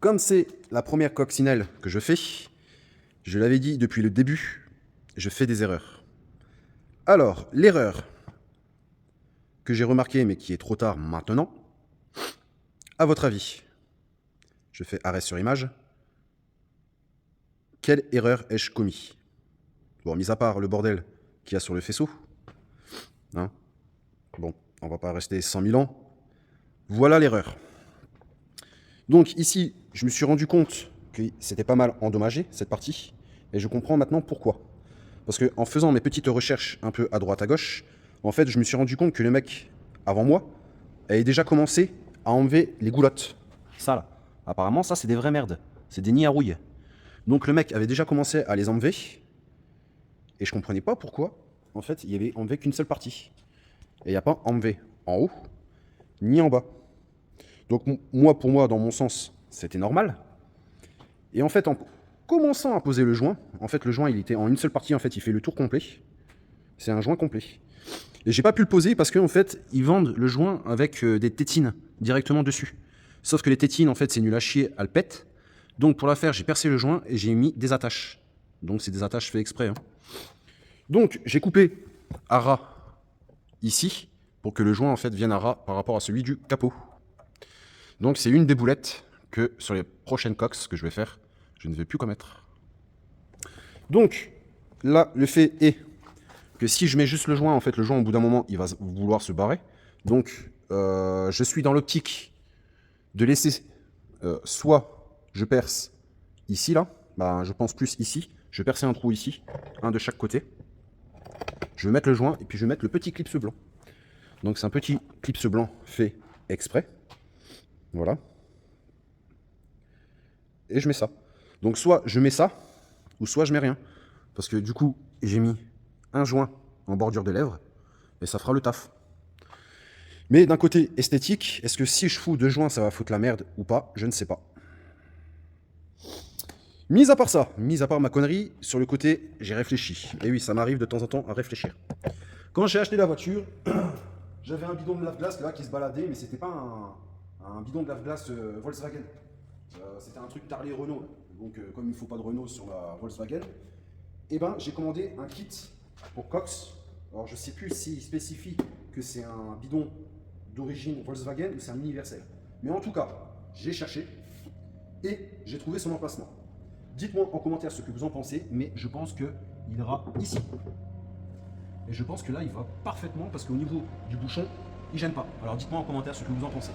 Comme c'est la première coccinelle que je fais, je l'avais dit depuis le début, je fais des erreurs. Alors, l'erreur que j'ai remarquée, mais qui est trop tard maintenant, à votre avis, je fais arrêt sur image, quelle erreur ai-je commis? Bon, mis à part le bordel qu'il y a sur le faisceau, hein, bon, on va pas rester 100 000 ans, voilà l'erreur. Donc ici, je me suis rendu compte que c'était pas mal endommagé, cette partie, et je comprends maintenant pourquoi. Parce qu'en faisant mes petites recherches un peu à droite à gauche, en fait, je me suis rendu compte que le mec, avant moi, avait déjà commencé à enlever les goulottes. Ça, là. Apparemment, ça, c'est des vraies merdes. C'est des nids à rouille. Donc le mec avait déjà commencé à les enlever, et je comprenais pas pourquoi, en fait, il y avait enlevé qu'une seule partie. Et il n'y a pas enlevé en haut, ni en bas. Donc moi, pour moi, dans mon sens, c'était normal. Et en fait, en commençant à poser le joint, en fait, le joint, il était en une seule partie, en fait, il fait le tour complet. C'est un joint complet. Et j'ai pas pu le poser parce qu'en fait, ils vendent le joint avec des tétines directement dessus. Sauf que les tétines, en fait, c'est nul à chier, elles pètent. Donc pour la faire, j'ai percé le joint et j'ai mis des attaches. Donc c'est des attaches fait exprès. Hein. Donc j'ai coupé à ras ici pour que le joint, en fait, vienne à ras par rapport à celui du capot. Donc c'est une des boulettes que sur les prochaines coques que je vais faire, je ne vais plus commettre. Donc là, le fait est que si je mets juste le joint, en fait, le joint, au bout d'un moment, il va vouloir se barrer. Donc, je suis dans l'optique de laisser soit je perce ici, là, bah, je pense plus ici, je vais percer un trou ici, un de chaque côté. Je vais mettre le joint et puis je vais mettre le petit clips blanc. Donc, c'est un petit clips blanc fait exprès. Voilà. Et je mets ça. Donc, soit je mets ça, ou soit je mets rien. Parce que du coup, j'ai mis un joint en bordure de lèvres et ça fera le taf. Mais d'un côté esthétique, est-ce que si je fous deux joints, ça va foutre la merde ou pas? Je ne sais pas. Mis à part ça, mis à part ma connerie, sur le côté, j'ai réfléchi. Et oui, ça m'arrive de temps en temps à réfléchir. Quand j'ai acheté la voiture, j'avais un bidon de lave-glace là qui se baladait, mais c'était pas un bidon de lave-glace Volkswagen. C'était un truc Tarlet Renault. Donc, comme il ne faut pas de Renault sur la Volkswagen, et ben j'ai commandé un kit pour Cox. Alors, je sais plus s'il spécifie que c'est un bidon d'origine Volkswagen ou c'est un universel. Mais en tout cas, j'ai cherché et j'ai trouvé son emplacement. Dites-moi en commentaire ce que vous en pensez, mais je pense qu'il ira ici. Et je pense que là, il va parfaitement parce qu'au niveau du bouchon, il gêne pas. Alors dites-moi en commentaire ce que vous en pensez.